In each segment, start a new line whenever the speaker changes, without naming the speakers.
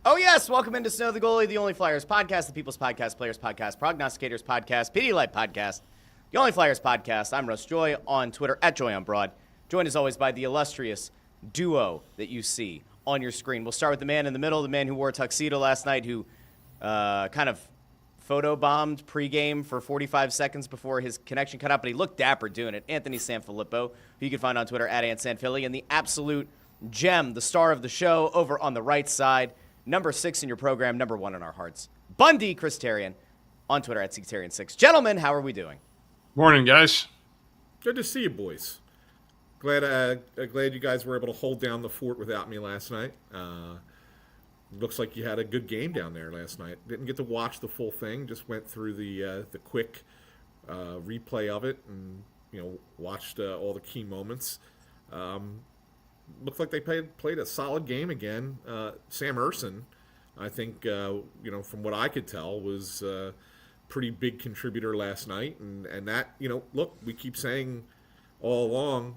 Oh, yes. Welcome into Snow The Goalie, the Only Flyers podcast, the People's Podcast, Players Podcast, Prognosticators Podcast, PD Light Podcast, the Only Flyers podcast. I'm Russ Joy on Twitter, @JoyOnBroad. Joined as always by the illustrious duo that you see on your screen. We'll start with the man in the middle, the man who wore a tuxedo last night, who kind of photobombed pregame for 45 seconds before his connection cut out, but he looked dapper doing it. Anthony SanFilippo, who you can find on Twitter, @AntSanPhilly, and the absolute gem, the star of the show, over on the right side. Number 6 in your program, number 1 in our hearts. Bundy, Chris Therien, on Twitter @CTherian6. Gentlemen, how are we doing?
Morning, guys.
Good to see you, boys. Glad you guys were able to hold down the fort without me last night. Looks like you had a good game down there last night. Didn't get to watch the full thing. Just went through the quick replay of it, and watched all the key moments. Looked like they played a solid game again. Sam Ersson, I think, from what I could tell, was a pretty big contributor last night. And that, look, we keep saying all along,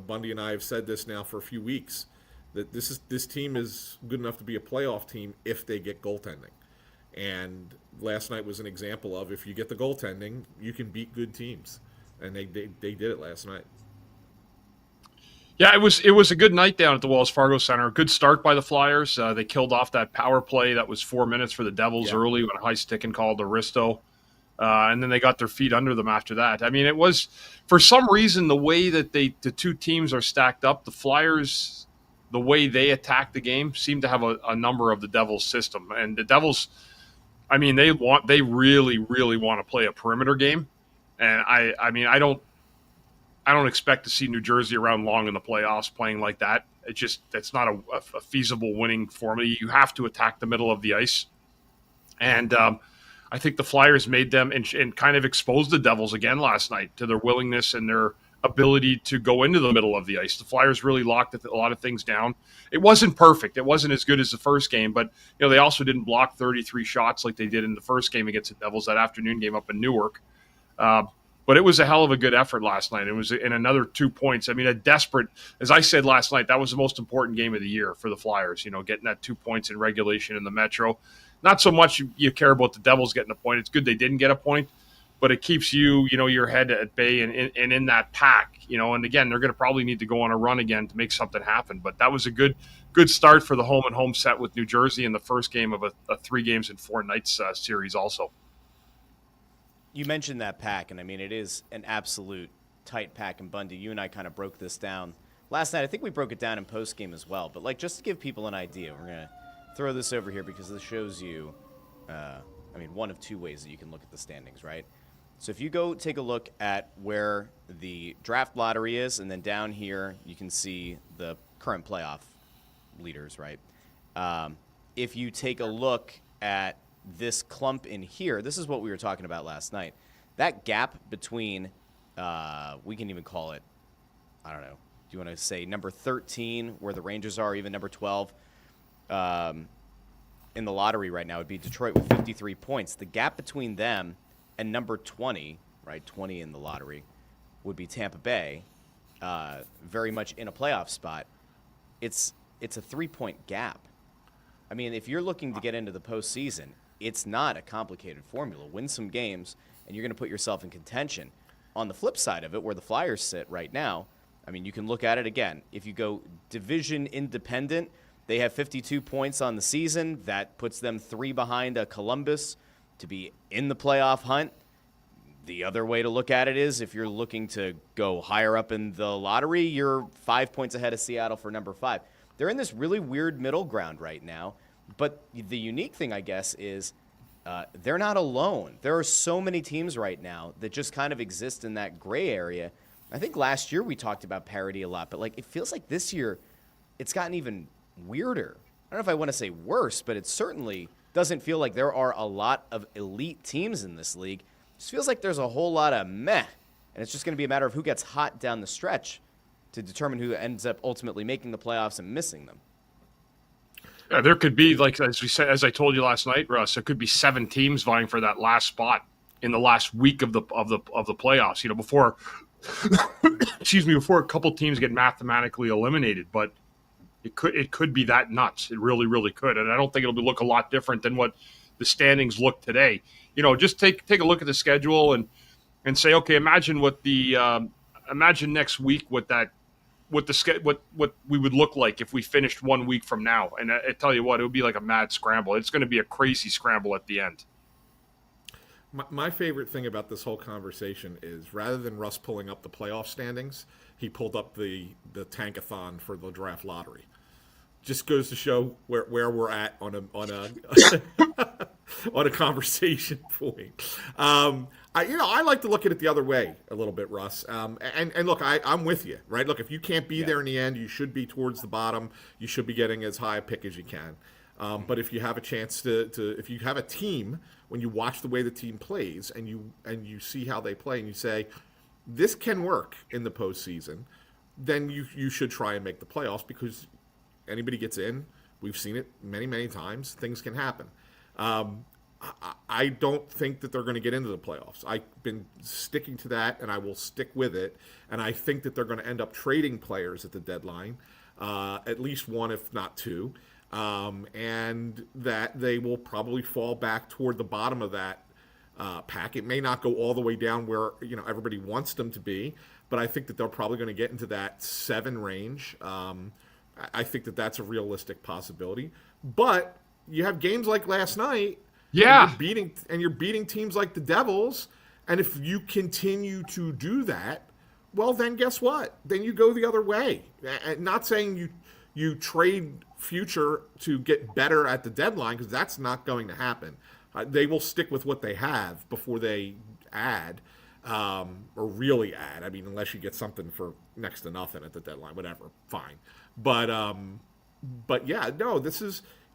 Bundy and I have said this now for a few weeks, that this team is good enough to be a playoff team if they get goaltending. And last night was an example of, if you get the goaltending, you can beat good teams. And they did it last night.
Yeah, it was a good night down at the Wells Fargo Center. Good start by the Flyers. They killed off that power play that was 4 minutes for the Devils early when a high stick and called to Risto. And then they got their feet under them after that. I mean, it was, for some reason, the way that the two teams are stacked up, the Flyers, the way they attack the game, seem to have a number of the Devils' system. And the Devils, I mean, they really, really want to play a perimeter game. And I don't expect to see New Jersey around long in the playoffs playing like that. That's not a feasible winning formula. You have to attack the middle of the ice. And I think the Flyers made them and kind of exposed the Devils again last night to their willingness and their ability to go into the middle of the ice. The Flyers really locked a lot of things down. It wasn't perfect. It wasn't as good as the first game, but they also didn't block 33 shots like they did in the first game against the Devils, that afternoon game up in Newark. But it was a hell of a good effort last night. It was in another 2 points. I mean, as I said last night, that was the most important game of the year for the Flyers, getting that 2 points in regulation in the Metro. Not so much you care about the Devils getting a point. It's good they didn't get a point, but it keeps your head at bay and in that pack, and again, they're going to probably need to go on a run again to make something happen. But that was a good start for the home set with New Jersey in the first game of a 3 games in 4 nights series also.
You mentioned that pack, and I mean, it is an absolute tight pack. And Bundy, you and I kind of broke this down last night. I think we broke it down in postgame as well. But just to give people an idea, we're going to throw this over here because this shows you, one of 2 ways that you can look at the standings, right? So if you go take a look at where the draft lottery is, and then down here you can see the current playoff leaders, right? If you take a look at this clump in here, this is what we were talking about last night. That gap between, we can even call it, I don't know, do you want to say number 13, where the Rangers are, even number 12 in the lottery right now would be Detroit with 53 points. The gap between them and number 20, right, 20 in the lottery, would be Tampa Bay, very much in a playoff spot. It's a 3-point gap. I mean, if you're looking to get into the postseason, it's not a complicated formula. Win some games, and you're going to put yourself in contention. On the flip side of it, where the Flyers sit right now, I mean, you can look at it again. If you go division independent, they have 52 points on the season. That puts them 3 behind Columbus to be in the playoff hunt. The other way to look at it is, if you're looking to go higher up in the lottery, you're 5 points ahead of Seattle for number 5. They're in this really weird middle ground right now. But the unique thing, I guess, is they're not alone. There are so many teams right now that just kind of exist in that gray area. I think last year we talked about parity a lot, but it feels like this year it's gotten even weirder. I don't know if I want to say worse, but it certainly doesn't feel like there are a lot of elite teams in this league. It just feels like there's a whole lot of meh, and it's just going to be a matter of who gets hot down the stretch to determine who ends up ultimately making the playoffs and missing them.
Yeah, there could be, as I told you last night, Russ, there could be 7 teams vying for that last spot in the last week of the playoffs. Before, before a couple teams get mathematically eliminated. But It could be that nuts. It really, really could. And I don't think it'll look a lot different than what the standings look today. Just take a look at the schedule and say, okay, imagine imagine next week what we would look like if we finished 1 week from now. And I tell you what, it would be like a mad scramble. It's going to be a crazy scramble at the end.
My favorite thing about this whole conversation is rather than Russ pulling up the playoff standings, he pulled up the tankathon for the draft lottery. Just goes to show where we're at on a on a conversation point. I like to look at it the other way a little bit, Russ. And look, I'm with you, right? Look, if you can't be there in the end, you should be towards the bottom. You should be getting as high a pick as you can. But if you have a chance if you have a team, when you watch the way the team plays and you see how they play and you say, this can work in the postseason, then you should try and make the playoffs because anybody gets in. We've seen it many, many times. Things can happen. I don't think that they're going to get into the playoffs. I've been sticking to that, and I will stick with it. And I think that they're going to end up trading players at the deadline, at least one, if not two, and that they will probably fall back toward the bottom of that pack. It may not go all the way down where everybody wants them to be, but I think that they're probably going to get into that 7 range. I think that that's a realistic possibility. But you have games like last night.
Yeah.
And you're beating teams like the Devils. And if you continue to do that, well, then guess what? Then you go the other way. Not saying you trade future to get better at the deadline, because that's not going to happen. They will stick with what they have before they add, or really add. I mean, unless you get something for next to nothing at the deadline, whatever, fine. But yeah, no,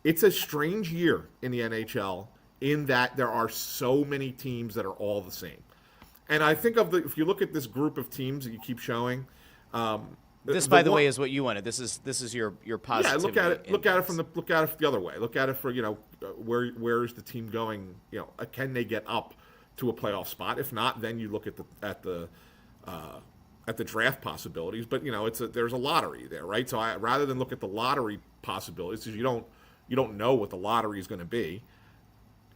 it's a strange year in the NHL in that there are so many teams that are all the same. And I think if you look at this group of temes that you keep showing,
this, by the way, is what you wanted. This is your positivity.
Yeah, look at it the other way. Look at it for where is the team going? Can they get up to a playoff spot? If not, then you look at the draft possibilities. But there's a lottery there, right? So rather than look at the lottery possibilities, because you don't know what the lottery is going to be.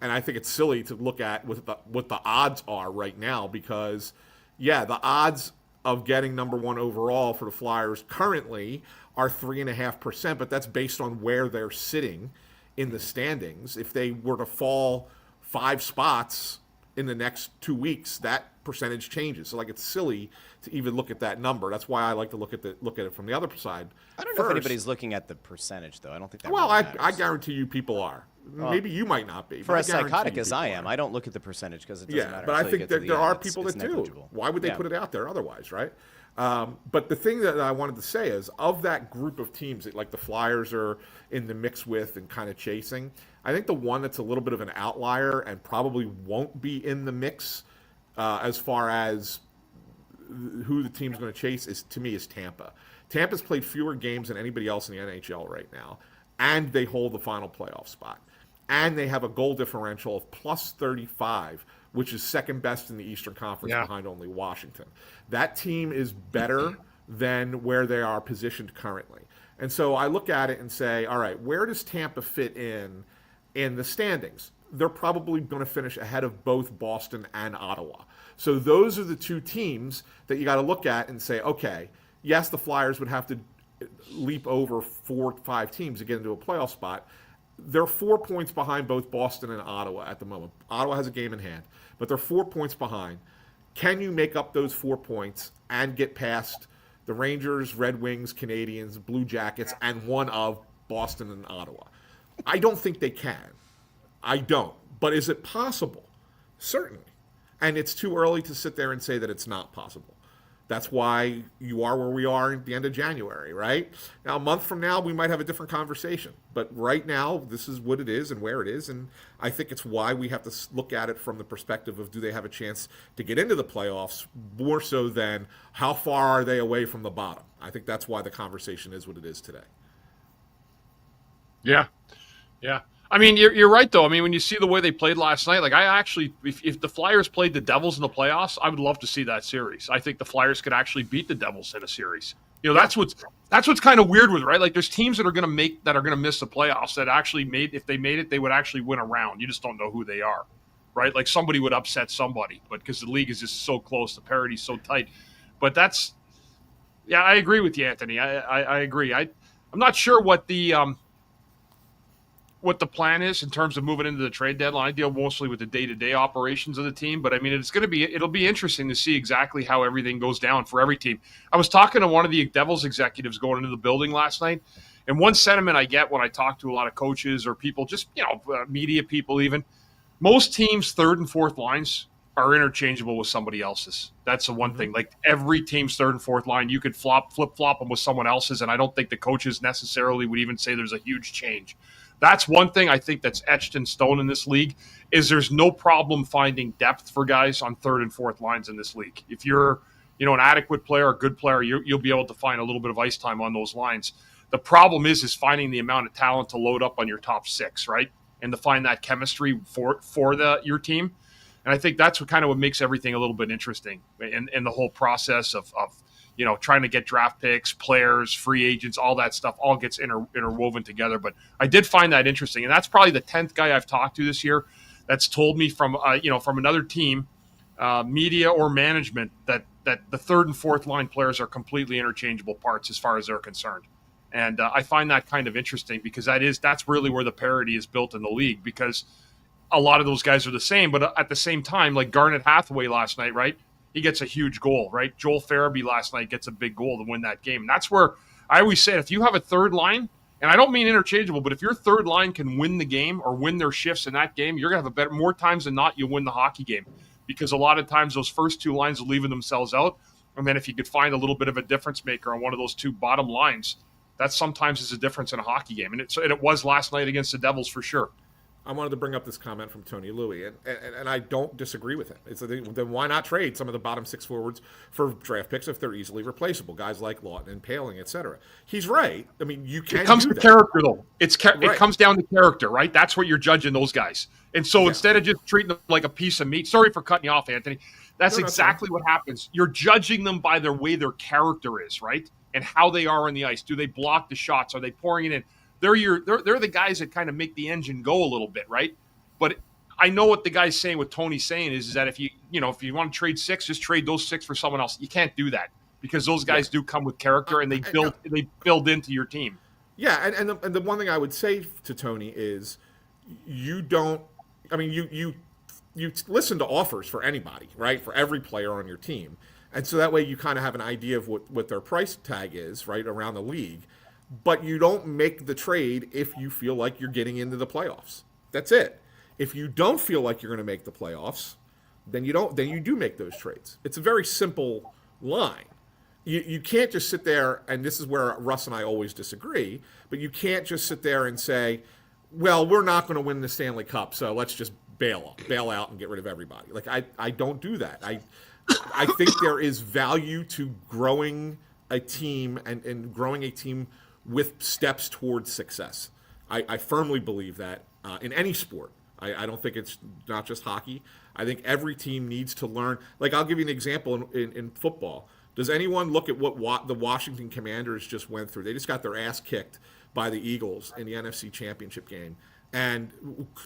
And I think it's silly to look at what the odds are right now, because the odds of getting number 1 overall for the Flyers currently are 3.5%, but that's based on where they're sitting in the standings. If they were to fall 5 spots in the next 2 weeks, that percentage changes. So it's silly to even look at that number. That's why I like to look at it from the other side.
I don't know if anybody's looking at the percentage, though. I don't think that.
Well,
really
I guarantee you people are. Well, maybe you might not be.
For as psychotic as I am, I don't look at the percentage because it doesn't matter.
But I think that there are people that do. Why would they put it out there otherwise, right? But the thing that I wanted to say is, of that group of teams that like the Flyers are in the mix with and kind of chasing, I think the one that's a little bit of an outlier and probably won't be in the mix as far as who the team's going to chase is Tampa. Tampa's played fewer games than anybody else in the NHL right now, and they hold the final playoff spot. And they have a goal differential of plus 35, which is second best in the Eastern Conference behind only Washington. That team is better than where they are positioned currently. And so I look at it and say, all right, where does Tampa fit in the standings? They're probably going to finish ahead of both Boston and Ottawa. So those are the two teams that you got to look at and say, okay, yes, the Flyers would have to leap over 4 or 5 teams to get into a playoff spot. They're 4 points behind both Boston and Ottawa at the moment. Ottawa has a game in hand, but they're 4 points behind. Can you make up those 4 points and get past the Rangers, Red Wings, Canadiens, Blue Jackets, and one of Boston and Ottawa? I don't think they can. I don't. But is it possible? Certainly. And it's too early to sit there and say that it's not possible. That's why you are where we are at the end of January, right? Now, a month from now, we might have a different conversation. But right now, this is what it is and where it is. And I think it's why we have to look at it from the perspective of, do they have a chance to get into the playoffs, more so than how far are they away from the bottom. I think that's why the conversation is what it is today.
Yeah. I mean, you're right, though. I mean, when you see the way they played last night, I actually, if the Flyers played the Devils in the playoffs, I would love to see that series. I think the Flyers could actually beat the Devils in a series. That's what's kind of weird with it, right? Like there's teams that are going to miss the playoffs that actually if they made it, they would actually win a round. You just don't know who they are, right? Like somebody would upset somebody, but because the league is just so close, the parity's so tight. But I agree with you, Anthony. I agree. I'm not sure what the plan is in terms of moving into the trade deadline. I deal mostly with the day-to-day operations of the team, but I mean, it'll be interesting to see exactly how everything goes down for every team. I was talking to one of the Devils executives going into the building last night, and one sentiment I get when I talk to a lot of coaches or people, just, media people even, most teams' third and fourth lines are interchangeable with somebody else's. That's the one thing. Like every team's third and fourth line, you could flip-flop them with someone else's, and I don't think the coaches necessarily would even say there's a huge change. That's one thing I think that's etched in stone in this league is there's no problem finding depth for guys on third and fourth lines in this league. If you're, an adequate player, a good player, you'll be able to find a little bit of ice time on those lines. The problem is finding the amount of talent to load up on your top six, right? And to find that chemistry for your team. And I think that's what makes everything a little bit interesting in the whole process of trying to get draft picks, players, free agents, all that stuff all gets interwoven together. But I did find that interesting. And that's probably the 10th guy I've talked to this year that's told me from another team, media or management, that the third and fourth line players are completely interchangeable parts as far as they're concerned. And I find that kind of interesting because that's really where the parity is built in the league, because a lot of those guys are the same. But at the same time, like Garnet Hathaway last night, right? He gets a huge goal, right? Joel Farabee last night gets a big goal to win that game. And that's where I always say, if you have a third line, and I don't mean interchangeable, but if your third line can win the game or win their shifts in that game, you're going to have more times than not, you'll win the hockey game. Because a lot of times those first two lines are leaving themselves out. And then if you could find a little bit of a difference maker on one of those two bottom lines, that sometimes is a difference in a hockey game. And it was last night against the Devils for sure.
I wanted to bring up this comment from Tony Louie, and I don't disagree with him. Then why not trade some of the bottom six forwards for draft picks if they're easily replaceable? Guys like Lawton and Paling, etc. He's right. I mean, you can.
It comes
do
to
that.
character, though. It
Right.
comes down to character, right? That's what you're judging those guys. And so instead of just treating them like a piece of meat, sorry for cutting you off, Anthony. That's exactly what happens. You're judging them by the way their character is, right? And how they are on the ice. Do they block the shots? Are they pouring it in? They're the guys that kind of make the engine go a little bit, right? But I know what the guy's saying, what Tony's saying is that if you want to trade six, just trade those six for someone else. You can't do that because those guys do come with character and they build into your team.
Yeah, and the one thing I would say to Tony is you listen to offers for anybody, right? For every player on your team. And so that way you kind of have an idea of what their price tag is, right, around the league. But you don't make the trade if you feel like you're getting into the playoffs. That's it. If you don't feel like you're going to make the playoffs, then you do make those trades. It's a very simple line. You can't just sit there, and this is where Russ and I always disagree, but you can't just sit there and say, well, we're not going to win the Stanley Cup, so let's just bail out and get rid of everybody. Like, I don't do that. I think there is value to growing a team and growing a team with steps towards success. I firmly believe that in any sport. I don't think it's not just hockey. I think every team needs to learn. Like, I'll give you an example in football. Does anyone look at what the Washington Commanders just went through? They just got their ass kicked by the Eagles in the NFC Championship game and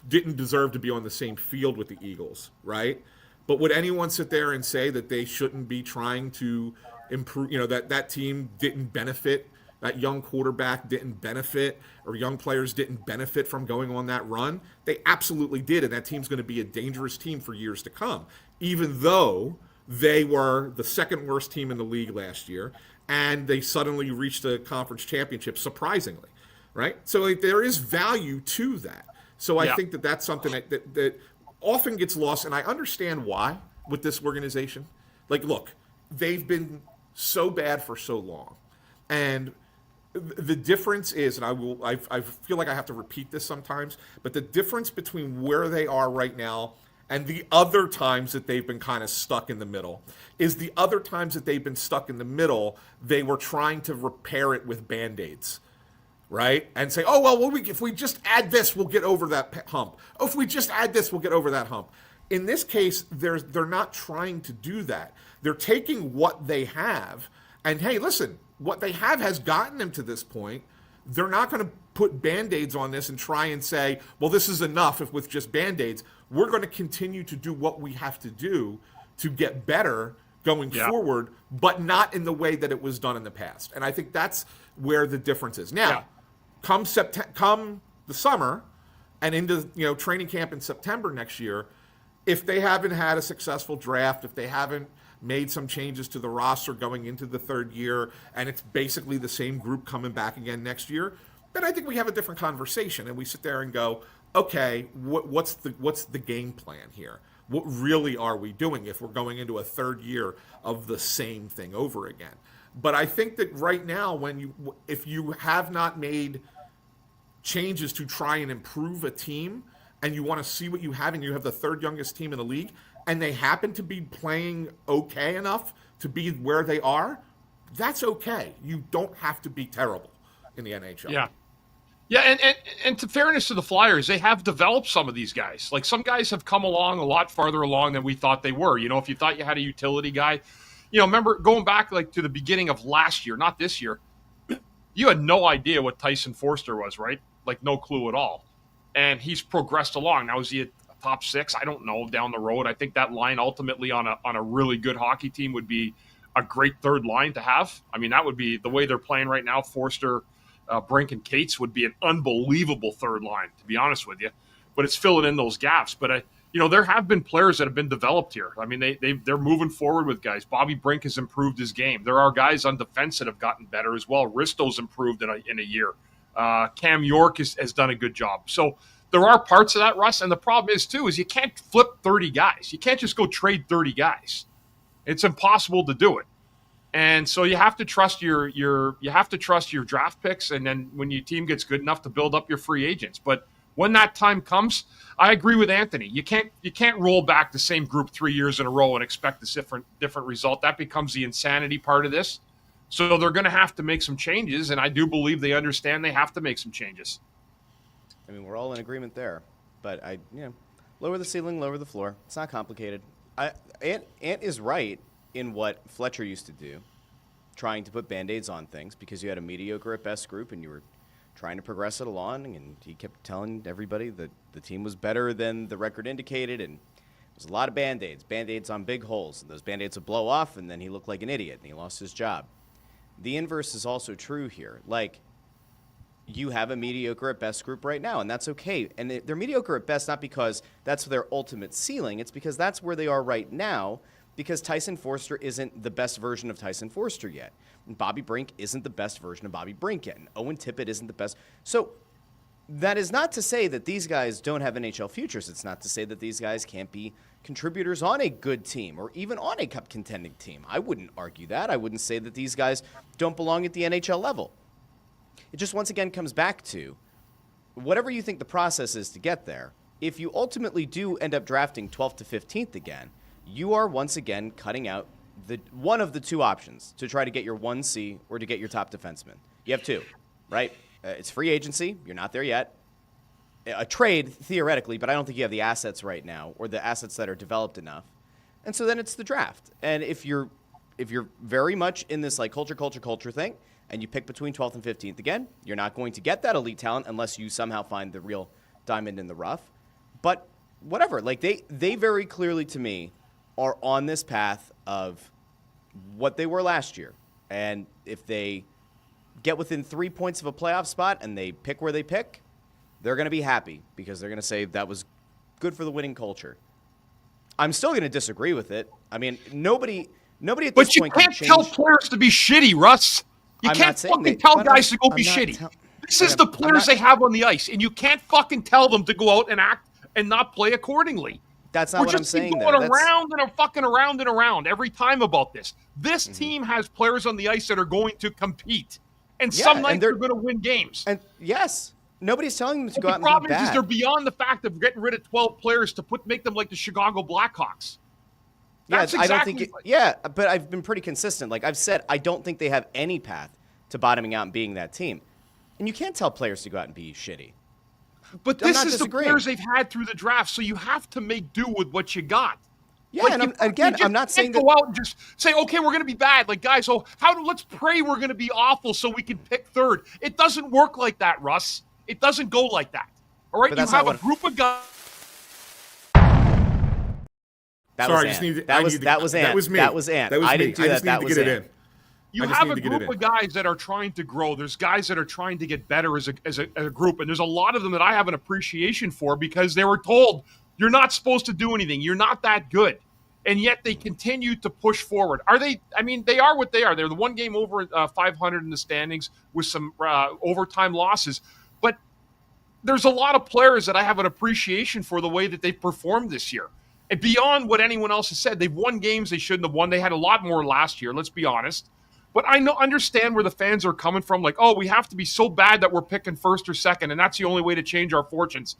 didn't deserve to be on the same field with the Eagles, right? But would anyone sit there and say that they shouldn't be trying to improve, that team didn't benefit, that young quarterback didn't benefit, or young players didn't benefit from going on that run? They absolutely did, and that team's going to be a dangerous team for years to come, even though they were the second worst team in the league last year, and they suddenly reached a conference championship, surprisingly, right? So there is value to that. So I think that's something that often gets lost, and I understand why with this organization. Like, look, they've been so bad for so long, and the difference is, and I feel like I have to repeat this sometimes, but the difference between where they are right now and the other times that they've been kind of stuck in the middle is the other times that they've been stuck in the middle, they were trying to repair it with Band-Aids, right? And say, oh, well, if we just add this, we'll get over that hump. Oh, if we just add this, we'll get over that hump. In this case, they're not trying to do that. They're taking what they have, and hey, listen, what they have has gotten them to this point. They're not going to put Band-Aids on this and try and say, well, this is enough if with just Band-Aids. We're going to continue to do what we have to do to get better going forward, but not in the way that it was done in the past. And I think that's where the difference is. Now, come the summer and into training camp in September next year, if they haven't had a successful draft, if they haven't made some changes to the roster going into the third year, and it's basically the same group coming back again next year, then I think we have a different conversation, and we sit there and go, okay, what's the game plan here? What really are we doing if we're going into a third year of the same thing over again? But I think that right now, if you have not made changes to try and improve a team, and you want to see what you have, and you have the third youngest team in the league, and they happen to be playing okay enough to be where they are, that's okay. You don't have to be terrible in the NHL.
Yeah. Yeah, and to fairness to the Flyers, they have developed some of these guys. Like, some guys have come along a lot farther along than we thought they were. If you thought you had a utility guy, remember going back to the beginning of last year, not this year, you had no idea what Tyson Foerster was, right? Like, no clue at all. And he's progressed along. Now, is he a top 6? I don't know, down the road. I think that line ultimately on a really good hockey team would be a great third line to have. I mean, that would be the way they're playing right now. Foerster, Brink, and Cates would be an unbelievable third line, to be honest with you. But it's filling in those gaps. But, there have been players that have been developed here. I mean, they're moving forward with guys. Bobby Brink has improved his game. There are guys on defense that have gotten better as well. Risto's improved in a year. Cam York has done a good job. So there are parts of that, Russ. And the problem is you can't flip 30 guys. You can't just go trade 30 guys. It's impossible to do it. And so you have to trust your draft picks, and then when your team gets good enough to build up your free agents. But when that time comes, I agree with Anthony. You can't roll back the same group 3 years in a row and expect a different result. That becomes the insanity part of this. So they're going to have to make some changes, and I do believe they understand they have to make some changes.
I mean, we're all in agreement there, but lower the ceiling, lower the floor. It's not complicated. Ant is right in what Fletcher used to do, trying to put Band-Aids on things because you had a mediocre at best group and you were trying to progress it along, and he kept telling everybody that the team was better than the record indicated, and there's a lot of Band-Aids on big holes, and those Band-Aids would blow off, and then he looked like an idiot, and he lost his job. The inverse is also true here. Like, you have a mediocre at best group right now, and that's okay. And they're mediocre at best not because that's their ultimate ceiling. It's because that's where they are right now, because Tyson Foerster isn't the best version of Tyson Foerster yet. And Bobby Brink isn't the best version of Bobby Brink yet. And Owen Tippett isn't the best. So that is not to say that these guys don't have NHL futures. It's not to say that these guys can't be contributors on a good team or even on a cup contending team. I wouldn't argue that. I wouldn't say that these guys don't belong at the NHL level. It just once again comes back to whatever you think the process is to get there. If you ultimately do end up drafting 12th to 15th again, you are once again cutting out one of the two options to try to get your 1C or to get your top defenseman. You have two, right? It's free agency. You're not there yet. A trade, theoretically, but I don't think you have the assets right now or the assets that are developed enough. And so then it's the draft. And if you're very much in this like culture thing and you pick between 12th and 15th again, you're not going to get that elite talent unless you somehow find the real diamond in the rough. But whatever, like they very clearly to me are on this path of what they were last year. And if they get within 3 points of a playoff spot and they pick where they pick, they're going to be happy because they're going to say that was good for the winning culture. I'm still going to disagree with it. I mean, nobody at this point can change.
But you can't tell players to be shitty, Russ. You can't fucking tell guys to go be shitty. This is the players they have on the ice, and you can't fucking tell them to go out and act and not play accordingly.
That's not what I'm saying.
We're just going around and fucking around and around every time about this. This team has players on the ice that are going to compete, and some nights they're going to win games.
And yes, nobody's telling them to go out and be bad.
The problem is they're beyond the fact of getting rid of 12 players to make them like the Chicago Blackhawks.
That's I don't think. But I've been pretty consistent. Like I've said, I don't think they have any path to bottoming out and being that team. And you can't tell players to go out and be shitty.
But this is the players they've had through the draft, so you have to make do with what you got.
Yeah, and I'm not saying that.
Go out and just say, okay, we're going to be bad. Like, guys, so let's pray we're going to be awful so we can pick third. It doesn't work like that, Russ. It doesn't go like that. All right, you have a group of guys.
That
Sorry,
was
I just
Ant.
need
That was
Ant.
That was Ant.
That was
I
me.
didn't do that. That was Ant.
You have a group of guys that are trying to grow. There's guys that are trying to get better as a group, and there's a lot of them that I have an appreciation for because they were told you're not supposed to do anything. You're not that good. And yet they continue to push forward. Are they? I mean, they are what they are. They're the one game over 500 in the standings with some overtime losses. But there's a lot of players that I have an appreciation for the way that they've performed this year. And beyond what anyone else has said, they've won games they shouldn't have won. They had a lot more last year, let's be honest. But I understand where the fans are coming from. Like, oh, we have to be so bad that we're picking first or second, and that's the only way to change our fortunes.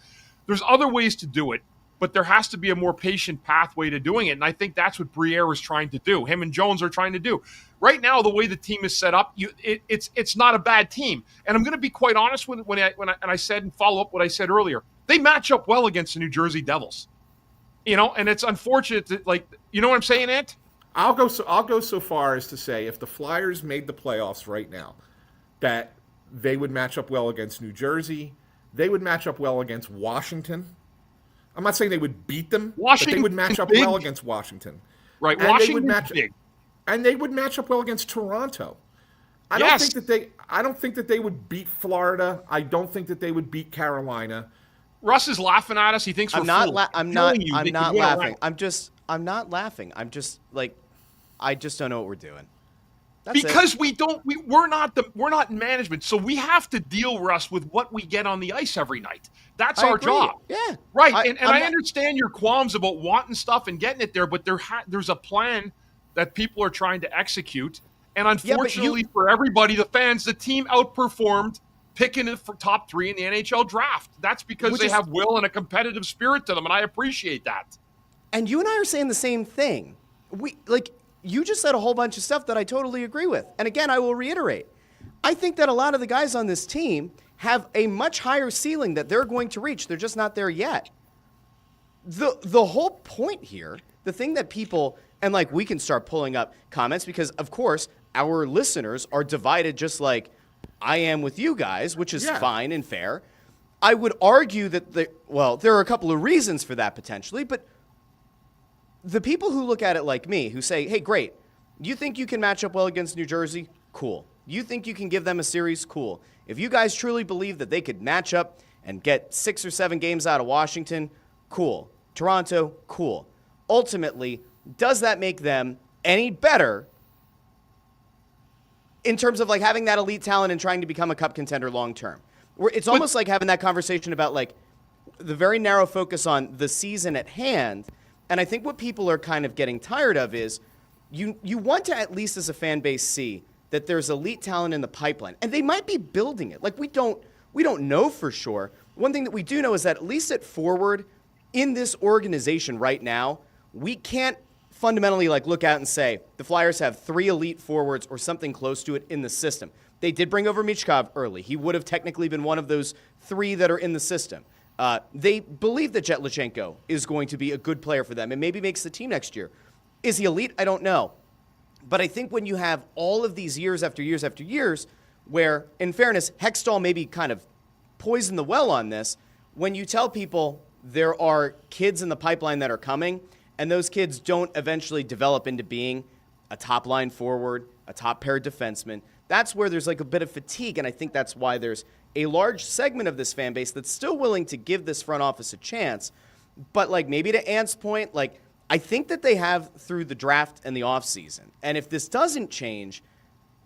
There's other ways to do it, but there has to be a more patient pathway to doing it. And I think that's what Briere is trying to do. Him and Jones are trying to do. Right now, the way the team is set up, it's not a bad team. And I'm going to be quite honest when I said and follow up what I said earlier. They match up well against the New Jersey Devils. And it's unfortunate that, like, you know what I'm saying, Ant?
I'll go so far as to say if the Flyers made the playoffs right now, that they would match up well against New Jersey. They would match up well against Washington. I'm not saying they would beat them, but they would match up well against Washington.
Right,
and
Washington's big.
And they would match up well against Toronto. I don't think that they would beat Florida. I don't think that they would beat Carolina.
Russ is laughing at us. He thinks we're fools.
I'm not laughing. I'm not laughing. I'm just like, I just don't know what we're doing. That's
because we're not management, so we have to deal, Russ, with what we get on the ice every night. That's our job.
Yeah,
right. I understand your qualms about wanting stuff and getting it there, but there's a plan that people are trying to execute, and unfortunately for everybody, the fans, the team outperformed picking it for top 3 in the NHL draft. That's because they have will and a competitive spirit to them, and I appreciate that.
And you and I are saying the same thing. You just said a whole bunch of stuff that I totally agree with. And again, I will reiterate. I think that a lot of the guys on this team have a much higher ceiling that they're going to reach. They're just not there yet. The whole point here, the thing that people, and like we can start pulling up comments because, of course, our listeners are divided just like I am with you guys, which is fine and fair. I would argue that there are a couple of reasons for that potentially, but the people who look at it like me, who say, hey, great, you think you can match up well against New Jersey? Cool. You think you can give them a series? Cool. If you guys truly believe that they could match up and get 6 or 7 games out of Washington, cool. Toronto, cool. Ultimately, does that make them any better in terms of like having that elite talent and trying to become a cup contender long term? It's almost like having that conversation about like the very narrow focus on the season at hand. And I think what people are kind of getting tired of is you want to, at least as a fan base, see that there's elite talent in the pipeline. And they might be building it. Like we don't know for sure. One thing that we do know is that at least at forward in this organization right now, we can't fundamentally like look out and say the Flyers have 3 elite forwards or something close to it in the system. They did bring over Michkov early. He would have technically been one of those 3 that are in the system. They believe that Jetlichenko is going to be a good player for them and maybe makes the team next year. Is he elite? I don't know. But I think when you have all of these years after years after years where, in fairness, Hextall maybe kind of poisoned the well on this, when you tell people there are kids in the pipeline that are coming and those kids don't eventually develop into being a top-line forward, a top-pair defenseman, that's where there's like a bit of fatigue, and I think that's why there's a large segment of this fan base that's still willing to give this front office a chance. But like maybe to Ant's point, like I think that they have through the draft and the offseason. And if this doesn't change,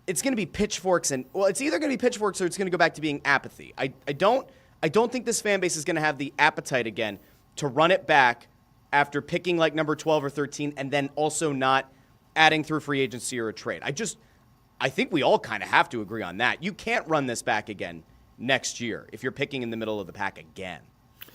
it's going to be pitchforks and it's either going to be pitchforks or it's going to go back to being apathy. I don't think this fan base is going to have the appetite again to run it back after picking like number 12 or 13 and then also not adding through free agency or a trade. I think we all kind of have to agree on that. You can't run this back again next year if you're picking in the middle of the pack again,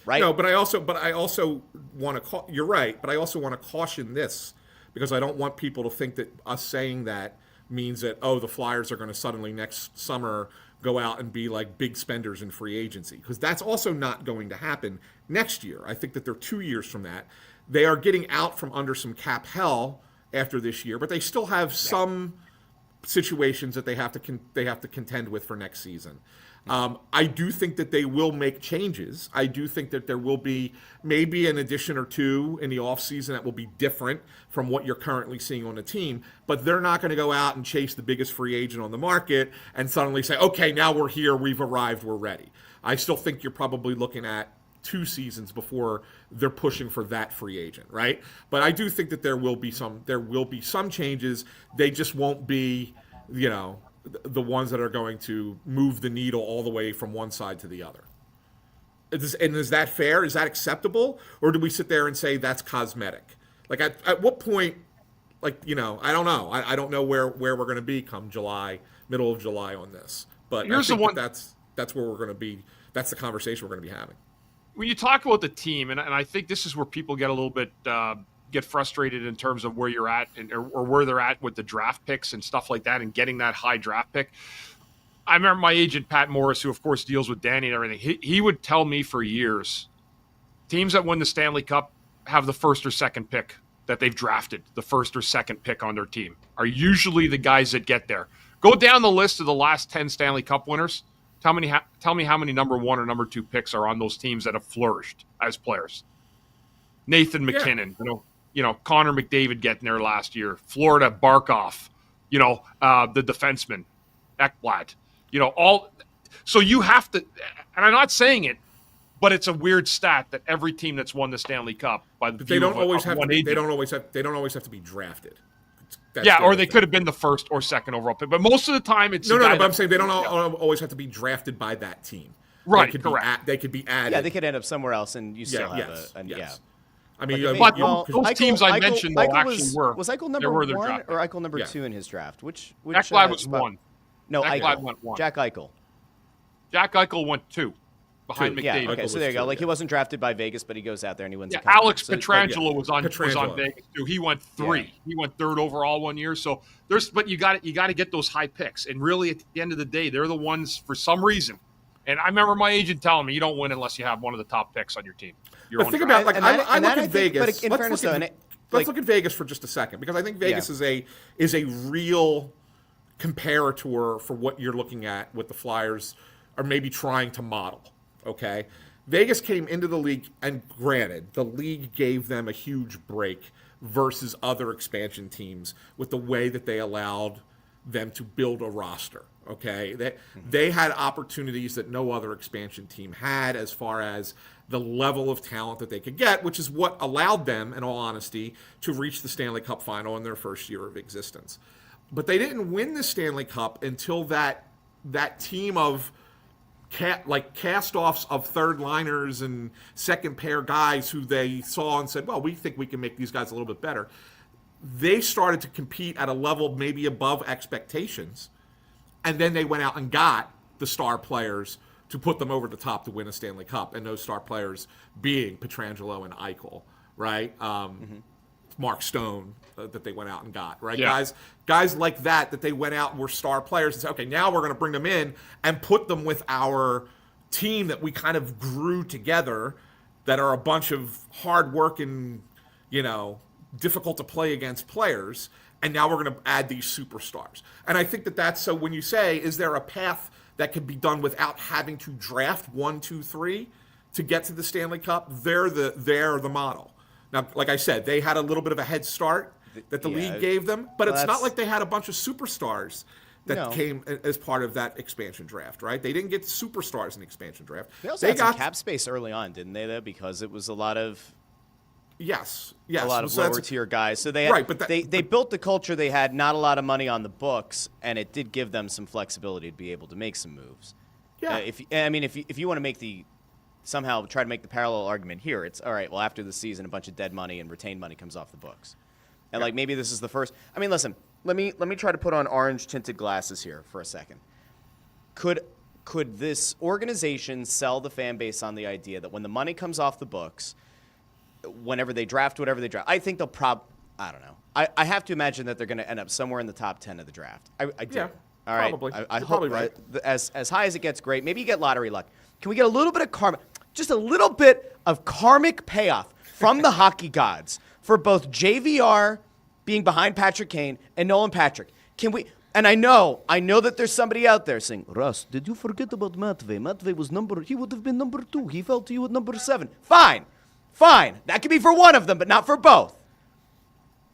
right?
No, but I also want to. You're right, but I also want to caution this because I don't want people to think that us saying that means that the Flyers are going to suddenly next summer go out and be like big spenders in free agency, because that's also not going to happen next year. I think that they're 2 years from that. They are getting out from under some cap hell after this year, but they still have some situations that they have to contend with for next season. I do think that they will make changes. I do think that there will be maybe an addition or two in the offseason that will be different from what you're currently seeing on the team, but they're not going to go out and chase the biggest free agent on the market and suddenly say, okay, now we're here, we've arrived, we're ready. I still think you're probably looking at 2 seasons before they're pushing for that free agent, right? But I do think that there will be some changes. They just won't be, the ones that are going to move the needle all the way from one side to the other. And is that fair? Is that acceptable? Or do we sit there and say that's cosmetic? Like at what point, I don't know. I don't know where we're going to be come July, middle of July on this. But
Here's
I think
the one,
that's where we're going to be. That's the conversation we're going to be having.
when you talk about the team, and I think this is where people get a little bit get frustrated in terms of where you're at or where they're at with the draft picks and stuff like that and getting that high draft pick. I remember my agent, Pat Morris, who, of course, deals with Danny and everything. He would tell me for years, teams that win the Stanley Cup have the first or second pick that they've drafted, the first or second pick on their team, are usually the guys that get there. Go down the list of the last 10 Stanley Cup winners. Tell me how many number 1 or number 2 picks are on those teams that have flourished as players. Nathan McKinnon, Connor McDavid getting there last year. Florida, Barkov, the defenseman, Ekblad. So you have to, and I'm not saying it, but it's a weird stat that every team that's won the Stanley Cup
they don't always have to be drafted.
Or they could have been the first or second overall pick, but most of the time it's
but I'm saying they don't always have to be drafted by that team.
Right,
correct. They could be added.
Yeah, they could end up somewhere else, and you still have
yes. I mean,
but those teams I mentioned actually were.
Was Eichel number 1 or Eichel number 2 in his draft? Which
Ekblad was 1.
No,
Ekblad
Eichel.
went 1.
Jack Eichel.
Jack Eichel went 2 behind McDavid.
Yeah, okay, so there you go. Like, he wasn't drafted by Vegas, but he goes out there and he wins.
Alex Pietrangelo was on Vegas too. He went 3. Yeah. He went 3rd overall one year. So but you got to get those high picks. And really, at the end of the day, they're the ones for some reason. And I remember my agent telling me, you don't win unless you have one of the top picks on your team.
But think about I look at Vegas.
But in fairness, though,
let's look at Vegas for just a second, because I think Vegas is a real comparator for what you're looking at with the Flyers are maybe trying to model. Okay, Vegas came into the league, and granted, the league gave them a huge break versus other expansion teams with the way that they allowed them to build a roster. Okay, they had opportunities that no other expansion team had as far as the level of talent that they could get, which is what allowed them, in all honesty, to reach the Stanley Cup final in their first year of existence. But they didn't win the Stanley Cup until that team of cast-offs of third-liners and second-pair guys who they saw and said, well, we think we can make these guys a little bit better. They started to compete at a level maybe above expectations, and then they went out and got the star players to put them over the top to win a Stanley Cup, and those star players being Pietrangelo and Eichel, right? Mark Stone that they went out and got, right?
Yeah.
Guys like that they went out and were star players and said, okay, now we're going to bring them in and put them with our team that we kind of grew together, that are a bunch of hard-working, difficult to play against players, and now we're going to add these superstars. And I think that's so when you say, is there a path that can be done without having to draft 1, 2, 3 to get to the Stanley Cup? They're the model. Now, like I said, they had a little bit of a head start that the league gave them, but it's not like they had a bunch of superstars that came as part of that expansion draft, right? They didn't get superstars in the expansion draft.
They also had some cap space early on, didn't they, though? Because it was a lot of...
Yes.
A lot of lower tier guys. So they had, they built the culture. They had not a lot of money on the books, and it did give them some flexibility to be able to make some moves.
Yeah.
If you want to somehow try to make the parallel argument here, it's all right. Well, after the season, a bunch of dead money and retained money comes off the books, and maybe this is the first. I mean, listen. Let me try to put on orange tinted glasses here for a second. Could this organization sell the fan base on the idea that when the money comes off the books, whenever they draft, whatever they draft, I think they'll I don't know. I have to imagine that they're going to end up somewhere in the top 10 of the draft. I do.
Yeah.
All right.
Probably.
I
You're
hope
probably right.
as high as it gets, great. Maybe you get lottery luck. Can we get a little bit of karma, just a little bit of karmic payoff from the hockey gods for both JVR being behind Patrick Kane and Nolan Patrick? Can we? And I know that there's somebody out there saying, Russ, did you forget about Matvey? Matvey was he would have been number 2. He fell to you at number 7. Fine. That could be for one of them, but not for both.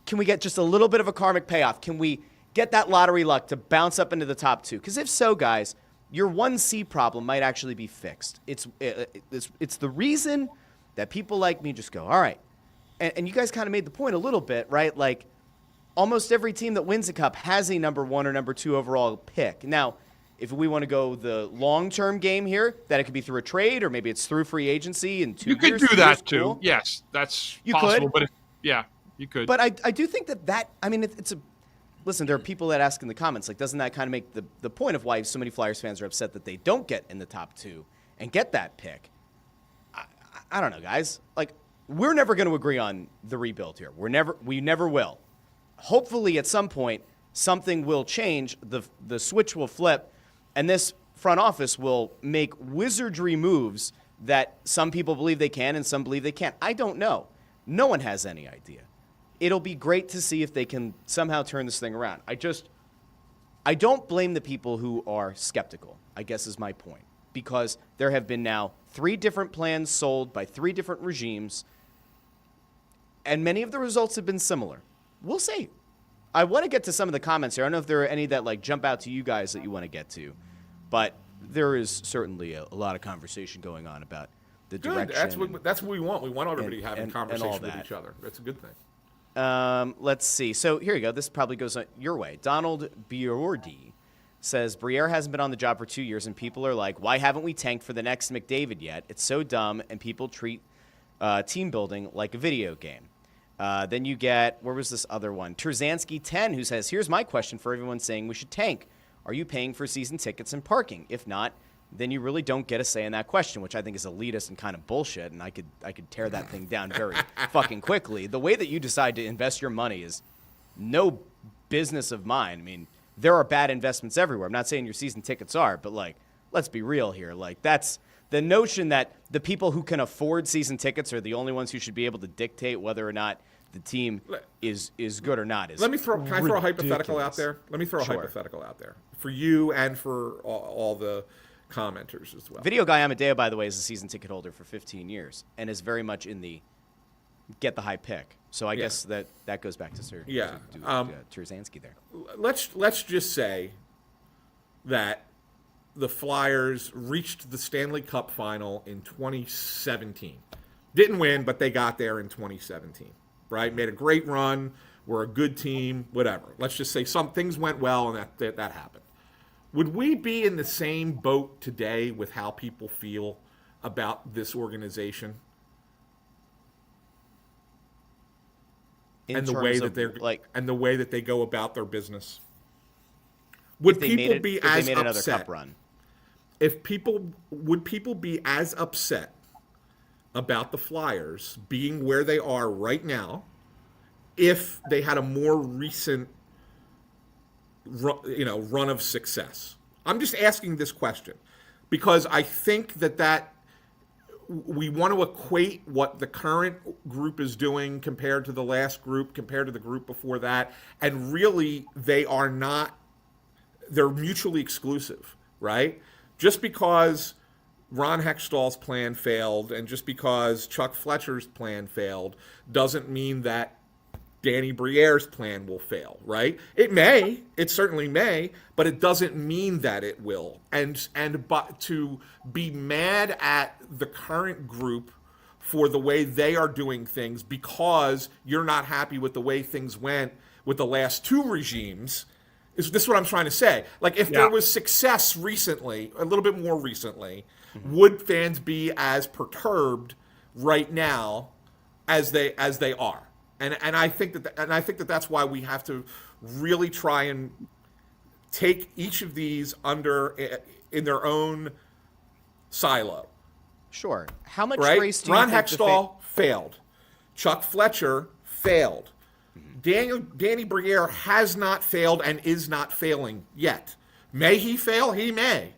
Can we get just a little bit of a karmic payoff? Can we get that lottery luck to bounce up into the top 2? Because if so, guys, your 1C problem might actually be fixed. It's the reason that people like me just go, all right. And you guys kind of made the point a little bit, right? Like, almost every team that wins a cup has a number 1 or number 2 overall pick. Now, if we want to go the long-term game here, that it could be through a trade or maybe it's through free agency in 2 years.
You could do that too.
Cool.
Yes, that's
you
possible.
Could.
But you could.
But I do think that I mean, it's a – listen, there are people that ask in the comments, like, doesn't that kind of make the point of why so many Flyers fans are upset that they don't get in the top 2 and get that pick? I don't know, guys. Like, we're never going to agree on the rebuild here. We never will. Hopefully, at some point, something will change. The switch will flip, and this front office will make wizardry moves that some people believe they can and some believe they can't. I don't know. No one has any idea. It'll be great to see if they can somehow turn this thing around. I don't blame the people who are skeptical, I guess is my point, because there have been now 3 different plans sold by 3 different regimes, and many of the results have been similar. We'll see. I want to get to some of the comments here. I don't know if there are any that like jump out to you guys that you want to get to, but there is certainly a lot of conversation going on about the direction.
That's what we want. We want everybody having conversation with each other. That's a good thing.
Let's see. So here you go. This probably goes your way. Donald Biordi says, Briere hasn't been on the job for 2 years, and people are like, why haven't we tanked for the next McDavid yet? It's so dumb, and people treat team building like a video game. Then you get, where was this other one? Terzansky10, who says, here's my question for everyone saying we should tank. Are you paying for season tickets and parking? If not, then you really don't get a say in that question, which I think is elitist and kind of bullshit, and I could tear that thing down very fucking quickly. The way that you decide to invest your money is no business of mine. I mean, there are bad investments everywhere. I'm not saying your season tickets are, but, like, let's be real here. Like, that's the notion that the people who can afford season tickets are the only ones who should be able to dictate whether or not the team is good or not.
Can I throw a hypothetical out there? Let me throw a hypothetical out there for you and for all the commenters as well.
Video Guy Amadeo, by the way, is a season ticket holder for 15 years and is very much in the get the high pick. So I guess that goes back to Sir Terzansky there.
Let's just say that the Flyers reached the Stanley Cup final in 2017. Didn't win, but they got there in 2017. Right? Made a great run. We're a good team, whatever. Let's just say some things went well and that happened. Would we be in the same boat today with how people feel about this organization? And the way that they go about their business? Would people be as upset? Would people be as upset about the Flyers being where they are right now if they had a more recent run of success? I'm just asking this question because I think that we want to equate what the current group is doing compared to the last group, compared to the group before that, and really they're mutually exclusive, right? Just because Ron Hextall's plan failed, and just because Chuck Fletcher's plan failed, doesn't mean that Danny Briere's plan will fail, right? It certainly may, but it doesn't mean that it will. But to be mad at the current group for the way they are doing things because you're not happy with the way things went with the last 2 regimes, is this what I'm trying to say? Like, if there was success recently, a little bit more recently, would fans be as perturbed right now as they are? And I think that that's why we have to really try and take each of these in their own silo.
Sure. How much
right?
grace do you
Ron
think
Hextall failed. Chuck Fletcher failed. Danny Briere has not failed and is not failing yet. May he fail? He may.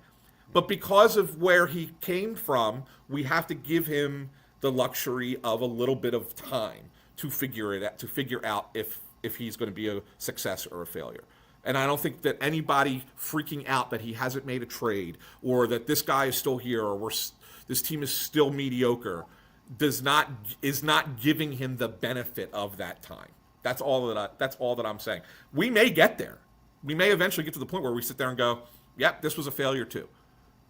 But because of where he came from, we have to give him the luxury of a little bit of time to figure out if he's going to be a success or a failure. And I don't think that anybody freaking out that he hasn't made a trade or that this guy is still here or this team is still mediocre is not giving him the benefit of that time. That's all that I'm saying. We may get there. We may eventually get to the point where we sit there and go, "Yep, this was a failure too."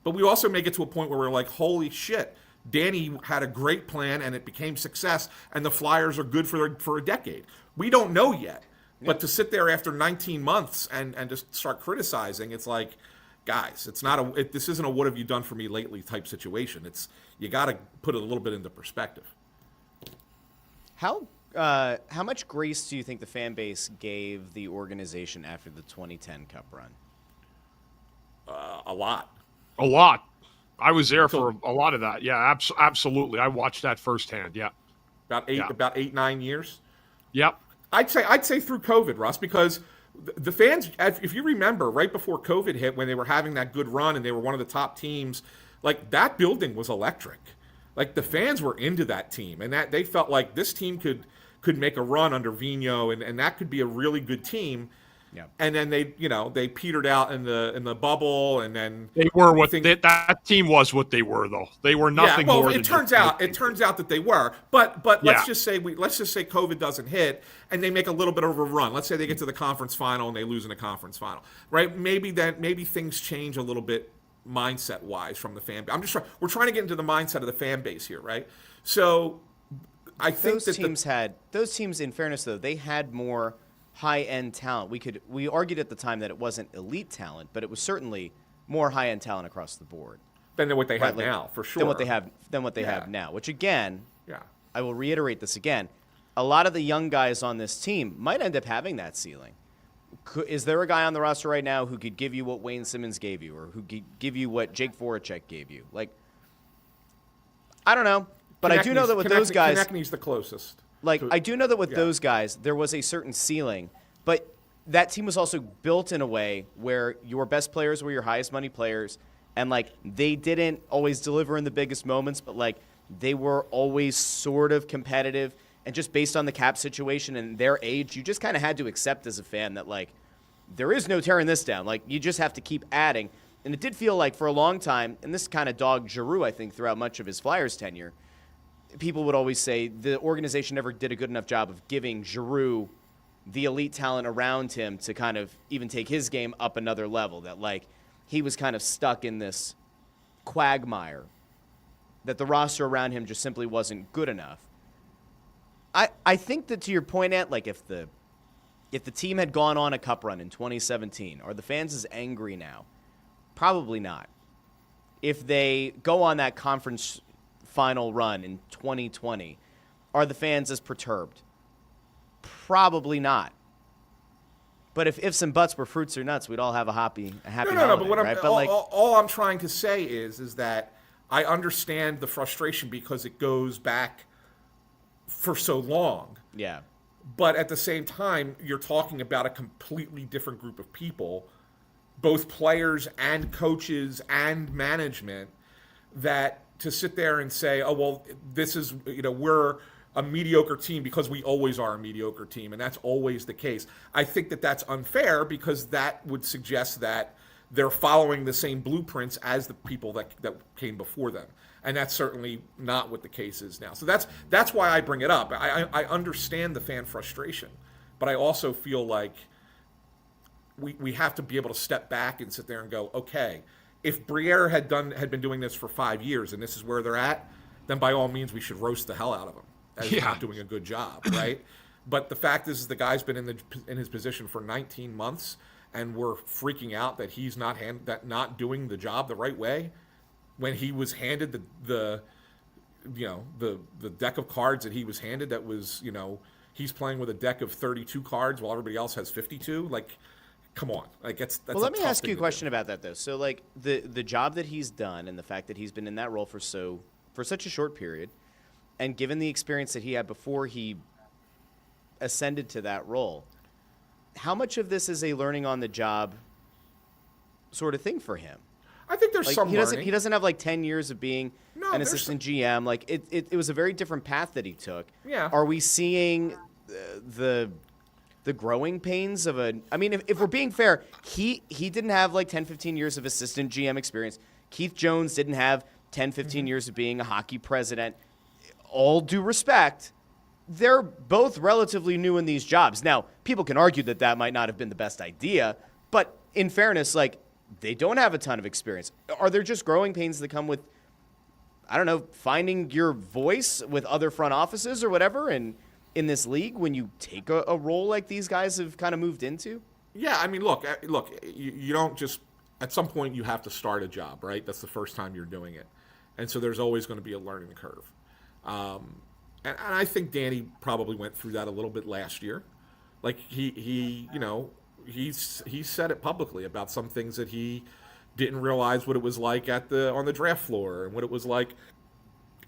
But we also may get to a point where we're like, "Holy shit, Danny had a great plan and it became success, and the Flyers are good for a decade." We don't know yet. But to sit there after 19 months and just start criticizing, it's like, guys, this isn't a "what have you done for me lately" type situation. You got to put it a little bit into perspective.
How much grace do you think the fan base gave the organization after the 2010 Cup run?
A lot.
A lot. I was there for a lot of that. Yeah, absolutely. I watched that firsthand. Yeah.
About 8-9 years.
Yep.
I'd say through COVID, Russ, because the fans, if you remember, right before COVID hit, when they were having that good run and they were one of the top teams, like that building was electric. Like the fans were into that team, and that they felt like this team could make a run under Vigneault, and that could be a really good team.
Yeah.
And then they petered out in the bubble, and then
they were that team was what they were, though. They were nothing more.
It turns out that they were, but let's just say COVID doesn't hit and they make a little bit of a run. Let's say they get to the conference final and they lose in the conference final, right? Maybe things change a little bit mindset wise from the fan base. We're trying to get into the mindset of the fan base here, right? So I think
those teams, in fairness though, they had more high-end talent. We argued at the time that it wasn't elite talent, but it was certainly more high-end talent across the board
than what they have now, for sure.
Than what they have now. Which again,
yeah,
I will reiterate this again. A lot of the young guys on this team might end up having that ceiling. Is there a guy on the roster right now who could give you what Wayne Simmons gave you, or who could give you what Jake Voracek gave you? Like, I don't know, but I do know that with those guys,
Konechny's the closest.
I do know that with those guys, there was a certain ceiling, but that team was also built in a way where your best players were your highest money players, and, they didn't always deliver in the biggest moments, but, they were always sort of competitive, and just based on the cap situation and their age, you just kind of had to accept as a fan that, there is no tearing this down. You just have to keep adding, and it did feel like for a long time, and this kind of dogged Giroux, I think, throughout much of his Flyers tenure, people would always say the organization never did a good enough job of giving Giroux the elite talent around him to kind of even take his game up another level, that he was kind of stuck in this quagmire, that the roster around him just simply wasn't good enough. I think that, to your point, Ant, if the team had gone on a cup run in 2017, are the fans as angry now? Probably not. If they go on that conference final run in 2020, are the fans as perturbed? Probably not. But if ifs and buts were fruits or nuts, we'd all have a happy holiday,
but what
right?
all I'm trying to say is that I understand the frustration because it goes back for so long.
Yeah.
But at the same time, you're talking about a completely different group of people, both players and coaches and management, that to sit there and say, "Oh, well, this is, we're a mediocre team because we always are a mediocre team," and that's always the case. I think that that's unfair because that would suggest that they're following the same blueprints as the people that came before them, and that's certainly not what the case is now. So that's why I bring it up. I understand the fan frustration, but I also feel like we have to be able to step back and sit there and go, okay, if Briere had been doing this for 5 years and this is where they're at, then by all means we should roast the hell out of him as not doing a good job, right? But the fact is the guy's been in his position for 19 months, and we're freaking out that he's not doing the job the right way when he was handed the deck of cards that he was handed. That was, he's playing with a deck of 32 cards while everybody else has 52. Come on, that's.
Well, let me ask you a question about that though. So, the job that he's done and the fact that he's been in that role for such a short period, and given the experience that he had before he ascended to that role, how much of this is a learning on the job sort of thing for him.
I think there's
Like,
some
he
learning.
doesn't have like 10 years of being
No,
an
there's
assistant GM. Like it was a very different path that he took.
Yeah.
Are we seeing the growing pains of a? I mean, if we're being fair, he didn't have like 10, 15 years of assistant GM experience. Keith Jones didn't have 10, 15 years of being a hockey president. All due respect, they're both relatively new in these jobs. Now, people can argue that that might not have been the best idea, but in fairness, like, they don't have a ton of experience. Are there just growing pains that come with, I don't know, finding your voice with other front offices or whatever in this league when you take a role like these guys have kind of moved into?
Yeah, I mean, look, you don't just, at some point you have to start a job, right? That's the first time you're doing it. And so there's always going to be a learning curve. And I think Danny probably went through that a little bit last year. Like he said it publicly about some things that he didn't realize what it was like on the draft floor and what it was like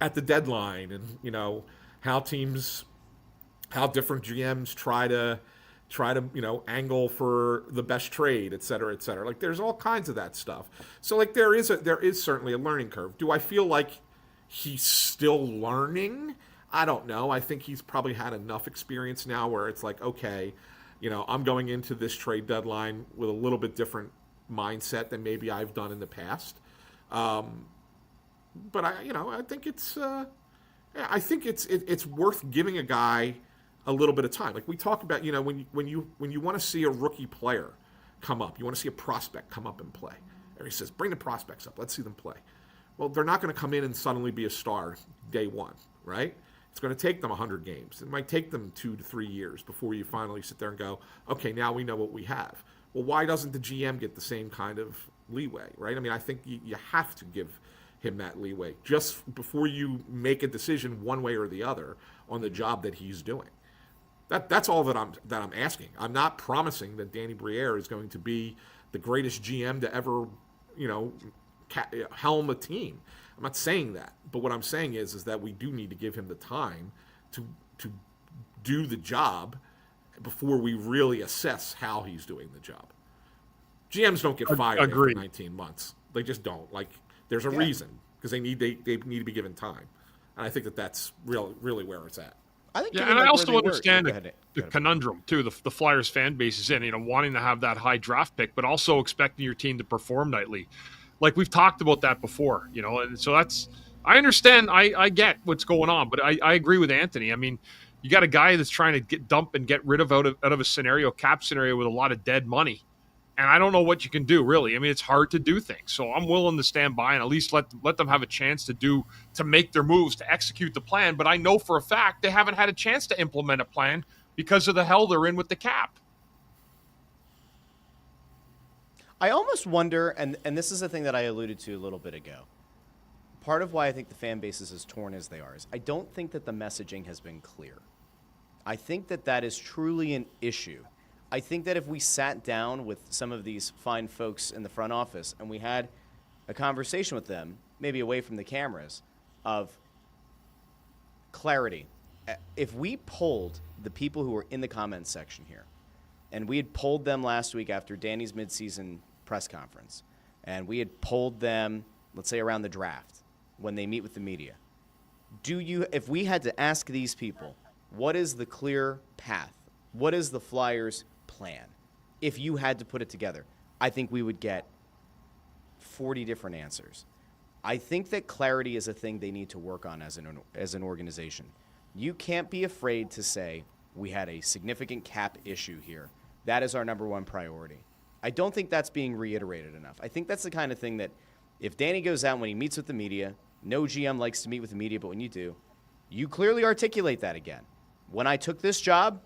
at the deadline, and how different GMs try to angle for the best trade, et cetera, et cetera. Like, there's all kinds of that stuff. So like there is certainly a learning curve. Do I feel like he's still learning? I don't know. I think he's probably had enough experience now where it's like, okay, I'm going into this trade deadline with a little bit different mindset than maybe I've done in the past. But I think it's worth giving a guy a little bit of time. Like we talk about, when you want to see a rookie player come up, you want to see a prospect come up and play. Everybody says, bring the prospects up. Let's see them play. Well, they're not going to come in and suddenly be a star day one, right? It's going to take them 100 games. It might take them 2 to 3 years before you finally sit there and go, okay, now we know what we have. Well, why doesn't the GM get the same kind of leeway, right? I mean, I think you have to give him that leeway just before you make a decision one way or the other on the job that he's doing. That's all that I'm asking. I'm not promising that Danny Briere is going to be the greatest GM to ever, helm a team. I'm not saying that, but what I'm saying is that we do need to give him the time to do the job before we really assess how he's doing the job. GMs don't get fired after 19 months. They just don't. Like, there's a reason, because they need to be given time, and I think that's really where it's at.
I think,
and I also understand the conundrum too. The Flyers fan base is in, wanting to have that high draft pick, but also expecting your team to perform nightly. Like we've talked about that before, and so I understand. I get what's going on, but I agree with Anthony. I mean, you got a guy that's trying to dump and get rid of out of a cap scenario with a lot of dead money. And I don't know what you can do, really. I mean, it's hard to do things. So I'm willing to stand by and at least let them have a chance to make their moves, to execute the plan. But I know for a fact they haven't had a chance to implement a plan because of the hell they're in with the cap.
I almost wonder, and this is a thing that I alluded to a little bit ago, part of why I think the fan base is as torn as they are is I don't think that the messaging has been clear. I think that is truly an issue. I think that if we sat down with some of these fine folks in the front office and we had a conversation with them, maybe away from the cameras, of clarity. If we polled the people who were in the comments section here, and we had polled them last week after Danny's midseason press conference, and we had polled them, let's say, around the draft when they meet with the media, if we had to ask these people, what is the clear path? What is the Flyers' plan? If you had to put it together, I think we would get 40 different answers. I think that clarity is a thing they need to work on as an organization. You can't be afraid to say, we had a significant cap issue here. That is our number one priority. I don't think that's being reiterated enough. I think that's the kind of thing that if Danny goes out when he meets with the media, no GM likes to meet with the media, but when you do, you clearly articulate that again. When I took this job,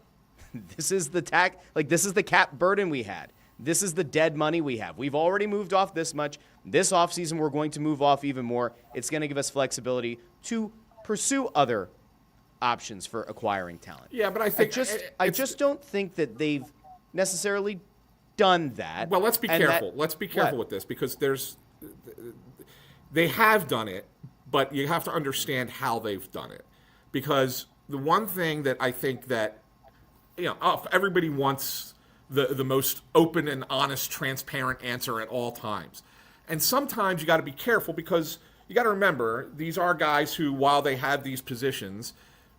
this is the cap burden we had. This is the dead money we have. We've already moved off this much. This offseason, we're going to move off even more. It's going to give us flexibility to pursue other options for acquiring talent.
Yeah, but I think
I just don't think that they've necessarily done that.
Well, let's be careful. Let's be careful with this, because they have done it, but you have to understand how they've done it. Because the one thing that I think that everybody wants the most open and honest, transparent answer at all times. And sometimes you got to be careful because you got to remember these are guys who, while they have these positions,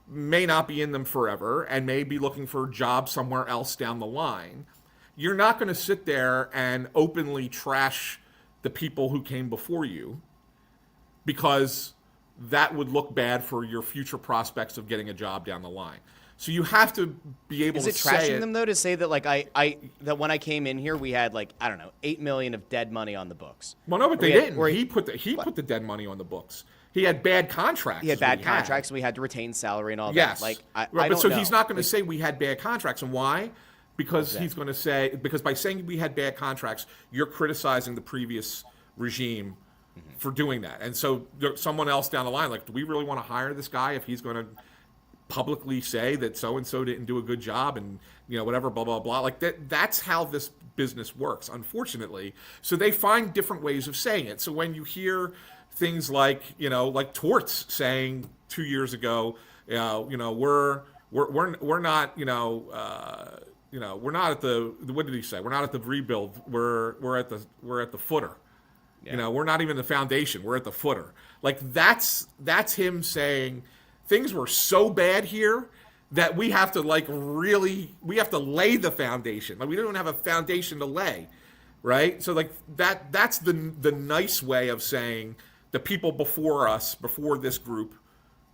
may not be in them forever and may be looking for a job somewhere else down the line. You're not going to sit there and openly trash the people who came before you because that would look bad for your future prospects of getting a job down the line. So you have to be able to say it.
Is it trashing them, though, to say that, like, that when I came in here, we had, like, I don't know, $8 million of dead money on the books?
Well, no, but they didn't. He put the dead money on the books. He had bad contracts.
He had bad contracts, and we had to retain salary and all
yes.
that. Like, I
but
don't
so
know.
he's not going to say we had bad contracts. And why? Because he's going to say, because by saying we had bad contracts, you're criticizing the previous regime for doing that. And so someone else down the line, like, do we really want to hire this guy if he's going to publicly say that so-and-so didn't do a good job and, whatever, blah, blah, blah. Like, that's how this business works, unfortunately. So they find different ways of saying it. So when you hear things like, like Torts saying 2 years ago, we're not, we're not at the, what did he say? We're not at the rebuild. We're at the footer. Yeah. We're not even the foundation. We're at the footer. Like that's him saying things were so bad here that we have to we have to lay the foundation. Like we don't have a foundation to lay, right? So like that's the nice way of saying the people before us, before this group,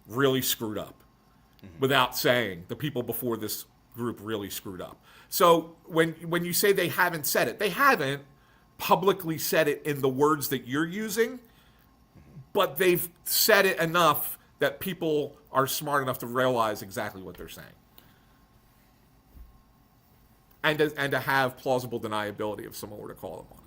really screwed up, without saying the people before this group really screwed up. So when you say they haven't said it, they haven't publicly said it in the words that you're using, but they've said it enough that people are smart enough to realize exactly what they're saying. And to have plausible deniability if someone were to call them on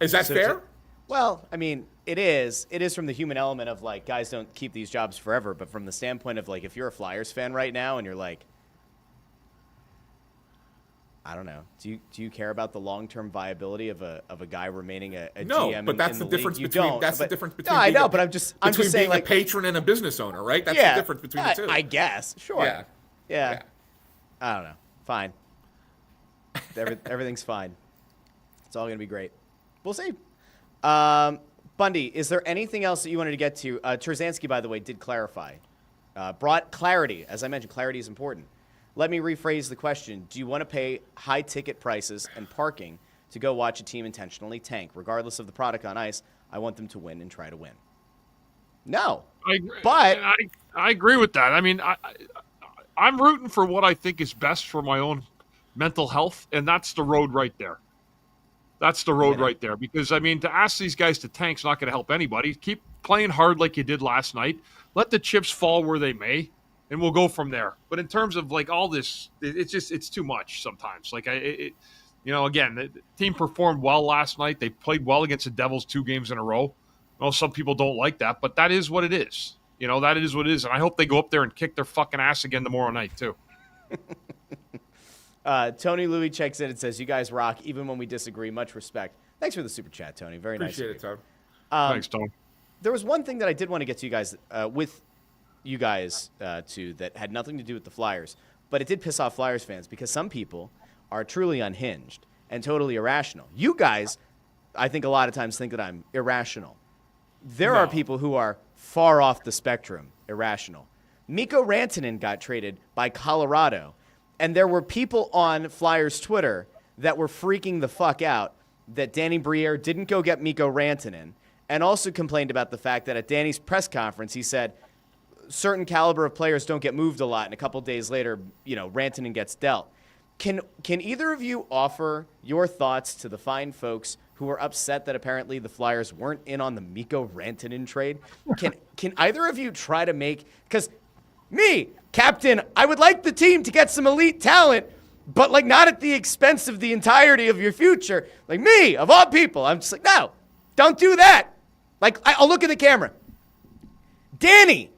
it. Is that fair?
Well, I mean, it is. It is from the human element of, like, guys don't keep these jobs forever, but from the standpoint of, like, if you're a Flyers fan right now and you're like, I don't know. Do you care about the long-term viability of a guy remaining a
no,
GM?
But that's
in
the
the
difference
league?
between that's the difference between.
No, I know, but I'm just saying,
being
like,
a patron and a business owner, right? That's the difference between the two.
I guess, sure. Yeah. I don't know. Fine. Everything's fine. It's all gonna be great. We'll see. Bundy, is there anything else that you wanted to get to? Terzansky, by the way, did clarify. Brought clarity. As I mentioned, clarity is important. Let me rephrase the question. Do you want to pay high ticket prices and parking to go watch a team intentionally tank? Regardless of the product on ice, I want them to win and try to win. No.
I agree with that. I mean, I'm rooting for what I think is best for my own mental health, and that's the road right there. That's the road right there. Because, I mean, to ask these guys to tank's not going to help anybody. Keep playing hard like you did last night. Let the chips fall where they may. And we'll go from there. But in terms of like all this, it's too much sometimes. Like again, the team performed well last night. They played well against the Devils 2 games in a row. Well, some people don't like that, but that is what it is. That is what it is. And I hope they go up there and kick their fucking ass again tomorrow night too.
Tony Louis checks in and says, "You guys rock, even when we disagree. Much respect." Thanks for the super chat, Tony. Very nice.
Appreciate it, Tony.
Thanks, Tony.
There was one thing that I did want to get to you guys with. You guys too, that had nothing to do with the Flyers, but it did piss off Flyers fans because some people are truly unhinged and totally irrational. You guys, I think a lot of times think that I'm irrational. There are people who are far off the spectrum irrational. Mikko Rantanen got traded by Colorado, and there were people on Flyers Twitter that were freaking the fuck out that Danny Briere didn't go get Mikko Rantanen, and also complained about the fact that at Danny's press conference he said, certain caliber of players don't get moved a lot, and a couple days later, Rantanen gets dealt. Can either of you offer your thoughts to the fine folks who are upset that apparently the Flyers weren't in on the Mikko Rantanen trade? Can either of you try to make, because me, captain, I would like the team to get some elite talent, but like not at the expense of the entirety of your future. Like me, of all people, I'm just like, no, don't do that. Like I'll look at the camera. Danny,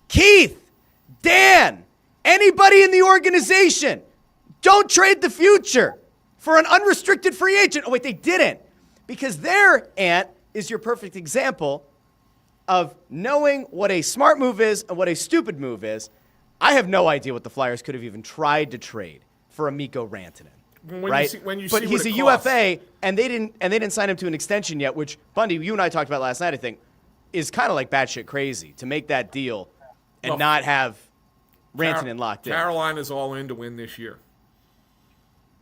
Keith, Dan, anybody in the organization, don't trade the future for an unrestricted free agent. Oh, wait, they didn't. Because their aunt is your perfect example of knowing what a smart move is and what a stupid move is. I have no idea what the Flyers could have even tried to trade for a Mikko Rantanen. Right, but he's a UFA, and they didn't sign him to an extension yet. Which Bundy, you and I talked about last night. I think is kind of like batshit crazy to make that deal and not have Rantanen locked in.
Carolina's all in to win this year.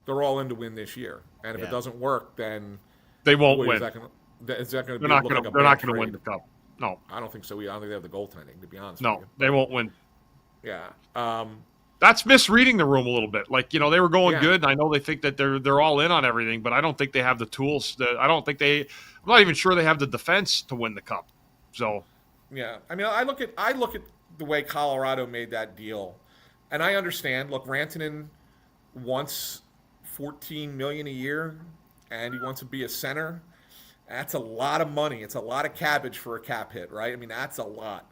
They're all in to win this year, and if it doesn't work, then
they won't win.
Is that going to
They're not going to win the cup. No,
I don't think so. I don't think they have the goaltending, to be honest.
No,
with you.
they won't win.
Yeah.
That's misreading the room a little bit. Like, they were going good, and I know they think that they're all in on everything, but I don't think they have the tools. I'm not even sure they have the defense to win the cup. So,
yeah, I mean, I look at the way Colorado made that deal, and I understand. Look, Rantanen wants $14 million a year, and he wants to be a center. That's a lot of money. It's a lot of cabbage for a cap hit, right? I mean, that's a lot,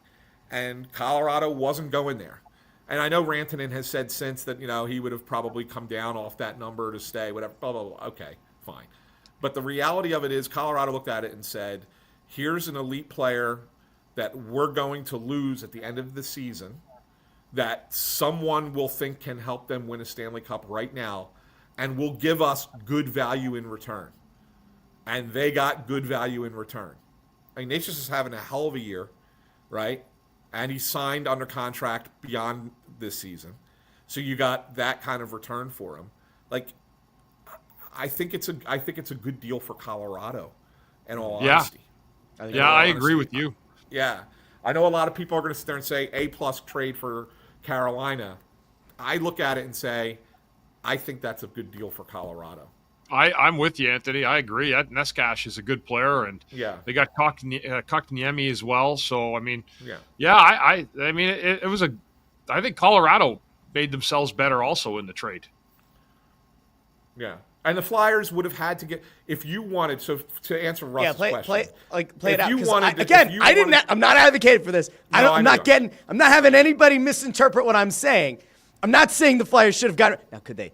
and Colorado wasn't going there. And I know Rantanen has said since that, he would have probably come down off that number to stay, whatever, blah, blah, blah. Okay, fine. But the reality of it is Colorado looked at it and said, here's an elite player that we're going to lose at the end of the season that someone will think can help them win a Stanley Cup right now and will give us good value in return. And they got good value in return. I mean, Natchez is having a hell of a year, right? And he signed under contract beyond this season. So you got that kind of return for him. Like, I think it's a good deal for Colorado, in all honesty.
I agree with you.
Yeah. I know a lot of people are going to sit there and say A-plus trade for Carolina. I look at it and say, I think that's a good deal for Colorado.
I'm with you, Anthony. I agree. Neskash is a good player, and they got Kotkaniemi as well. So I mean, I mean, it was I think Colorado made themselves better also in the trade.
Yeah, and the Flyers would have had to get if you wanted. So to answer Russ's question, play
it out. I'm not advocating for this. I'm not having anybody misinterpret what I'm saying. I'm not saying the Flyers should have gotten. Now, could they?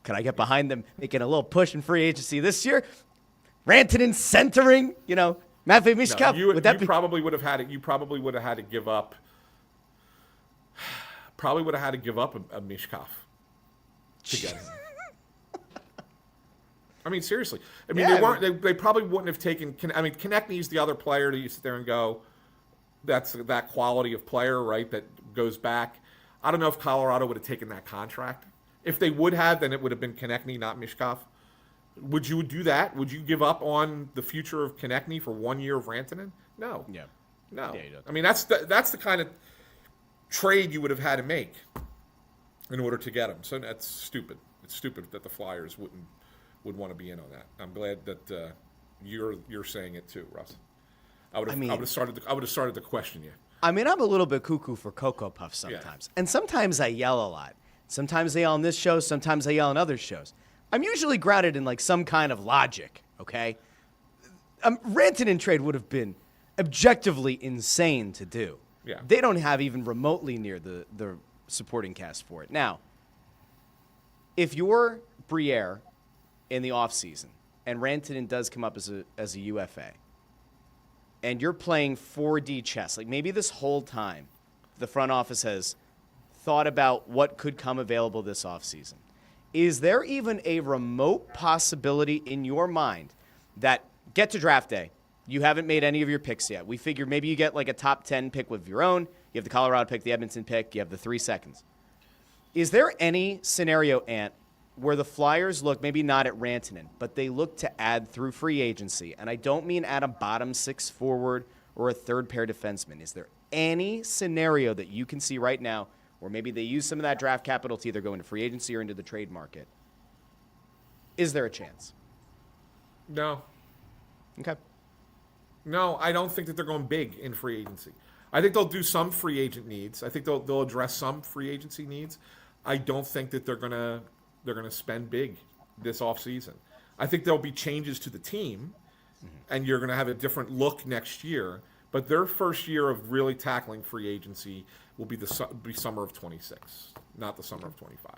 Could I get behind them making a little push in free agency this year? Rantanen centering, Matvei Michkov.
You probably would have had it. You probably would have had to give up. Probably would have had to give up a Michkov to get him. I mean, seriously. I mean, they weren't. They probably wouldn't have taken. I mean, Konechny's the other player that you sit there and go, that's that quality of player, right? That goes back. I don't know if Colorado would have taken that contract. If they would have, then it would have been Konechny, not Michkov. Would you do that? Would you give up on the future of Konechny for 1 year of Rantanen? No.
Yeah.
No.
Yeah,
I mean, that's the kind of trade you would have had to make in order to get him. So that's stupid. It's stupid that the Flyers would want to be in on that. I'm glad that you're saying it too, Russ. I would have started to question you.
I mean, I'm a little bit cuckoo for Cocoa Puffs sometimes, and sometimes I yell a lot. Sometimes I yell on this show, sometimes I yell on other shows. I'm usually grounded in like some kind of logic, okay? Rantanen trade would have been objectively insane to do.
Yeah.
They don't have even remotely near the supporting cast for it. Now, if you're Briere in the offseason and Rantanen does come up as a UFA and you're playing 4D chess, like maybe this whole time the front office has thought about what could come available this offseason. Is there even a remote possibility in your mind that get to draft day, you haven't made any of your picks yet? We figure maybe you get like a top 10 pick with your own. You have the Colorado pick, the Edmonton pick. You have the 3 seconds. Is there any scenario, Ant, where the Flyers look, maybe not at Rantanen, but they look to add through free agency? And I don't mean add a bottom 6 forward or a third pair defenseman. Is there any scenario that you can see right now or maybe they use some of that draft capital to either go into free agency or into the trade market? Is there a chance?
No.
Okay.
No, I don't think that they're going big in free agency. I think they'll do some free agent needs. I think they'll address some free agency needs. I don't think that they're gonna spend big this offseason. I think there'll be changes to the team, and you're gonna have a different look next year. But their first year of really tackling free agency will be summer of 26, not the summer of 25.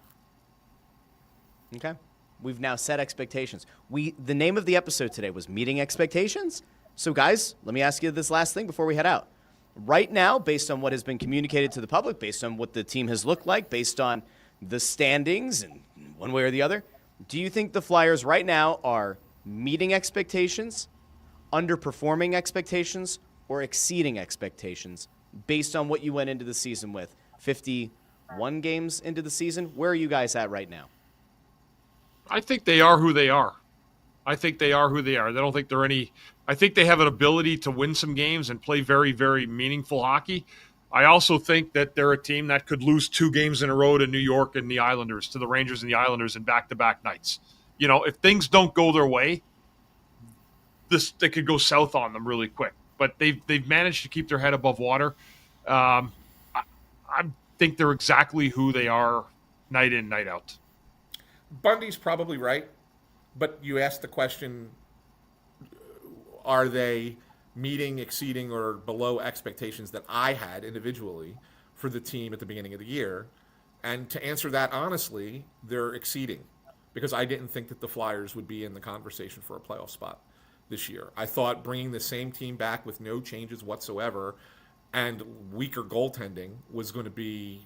Okay. We've now set expectations. The name of the episode today was Meeting Expectations. So, guys, let me ask you this last thing before we head out. right now, based on what has been communicated to the public, based on what the team has looked like, based on the standings and one way or the other, do you think the Flyers right now are meeting expectations, underperforming expectations, or exceeding expectations based on what you went into the season with? 51 games into the season. Where are you guys at right now?
I think they are who they are. I think they are who they are. I don't think they're any. I think they have an ability to win some games and play very, very meaningful hockey. I also think that they're a team that could lose 2 games in a row to New York and the Islanders, to the Rangers and the Islanders in back-to-back nights. You know, if things don't go their way, they could go south on them really quick. But they've managed to keep their head above water. I think they're exactly who they are night in, night out.
Bundy's probably right, but you asked the question, are they meeting, exceeding, or below expectations that I had individually for the team at the beginning of the year? And to answer that honestly, they're exceeding, because I didn't think that the Flyers would be in the conversation for a playoff spot this year. I thought bringing the same team back with no changes whatsoever and weaker goaltending was going to be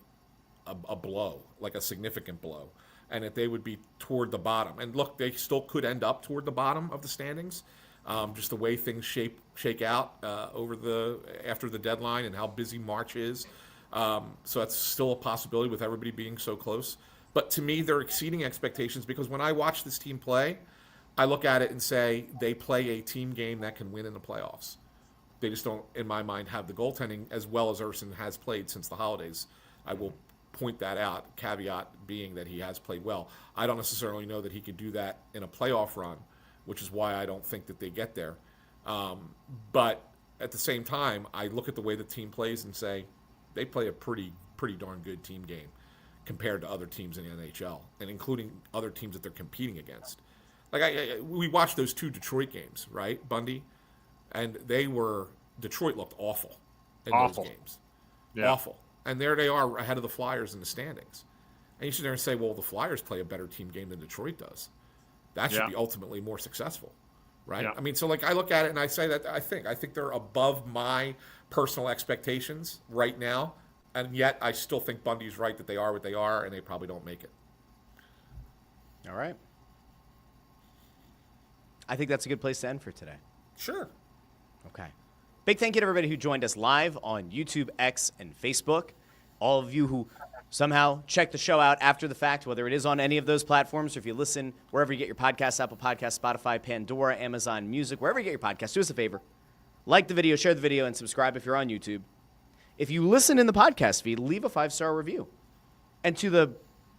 a blow, like a significant blow, and that they would be toward the bottom. And look, they still could end up toward the bottom of the standings, just the way things shake out after the deadline and how busy March is. So that's still a possibility with everybody being so close. But to me, they're exceeding expectations, because when I watch this team play, I look at it and say they play a team game that can win in the playoffs. They just don't, in my mind, have the goaltending as well as Ersson has played since the holidays. I will point that out, caveat being that he has played well. I don't necessarily know that he could do that in a playoff run, which is why I don't think that they get there. But at the same time, I look at the way the team plays and say they play a pretty darn good team game compared to other teams in the NHL, and including other teams that they're competing against. Like we watched those 2 Detroit games, right, Bundy? And Detroit looked awful in those games. Yeah. Awful. And there they are ahead of the Flyers in the standings. And you sit there and say, well, the Flyers play a better team game than Detroit does. That should be ultimately more successful, right? Yeah. I mean, so like I look at it and I say that I think they're above my personal expectations right now. And yet I still think Bundy's right that they are what they are, and they probably don't make it.
All right. I think that's a good place to end for today.
Sure.
Okay. Big thank you to everybody who joined us live on YouTube, X, and Facebook. All of you who somehow check the show out after the fact, whether it is on any of those platforms or if you listen wherever you get your podcasts, Apple Podcasts, Spotify, Pandora, Amazon Music, wherever you get your podcasts, do us a favor. Like the video, share the video, and subscribe if you're on YouTube. If you listen in the podcast feed, leave a 5-star review. And to the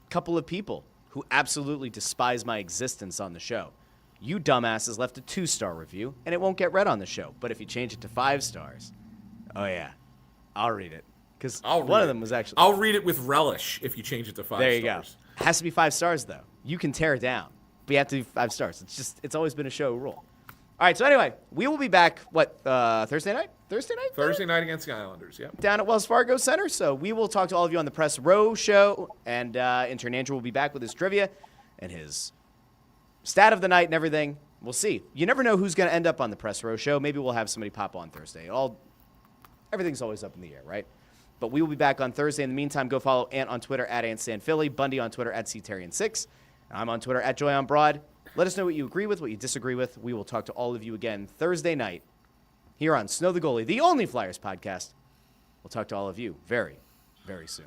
couple of people who absolutely despise my existence on the show, you dumbasses left a 2-star review, and it won't get read on the show. But if you change it to 5 stars, oh yeah, I'll read it. Because one of them was actually...
I'll read it with relish if you change it to 5 stars.
There you go. It has to be 5 stars, though. You can tear it down, but you have to do 5 stars. It's always been a show rule. All right, so anyway, we will be back, Thursday night?
Thursday night against the Islanders, yeah.
Down at Wells Fargo Center. So we will talk to all of you on the Press Row show, and intern Andrew will be back with his trivia and his stat of the night and everything. We'll see. You never know who's going to end up on the Press Row show. Maybe we'll have somebody pop on Thursday. Everything's always up in the air, right? But we will be back on Thursday. In the meantime, go follow Ant on Twitter at AntSanPhilly, Bundy on Twitter at CTherien6. I'm on Twitter at JoyOnBroad. Let us know what you agree with, what you disagree with. We will talk to all of you again Thursday night here on Snow the Goalie, the only Flyers podcast. We'll talk to all of you very, very soon.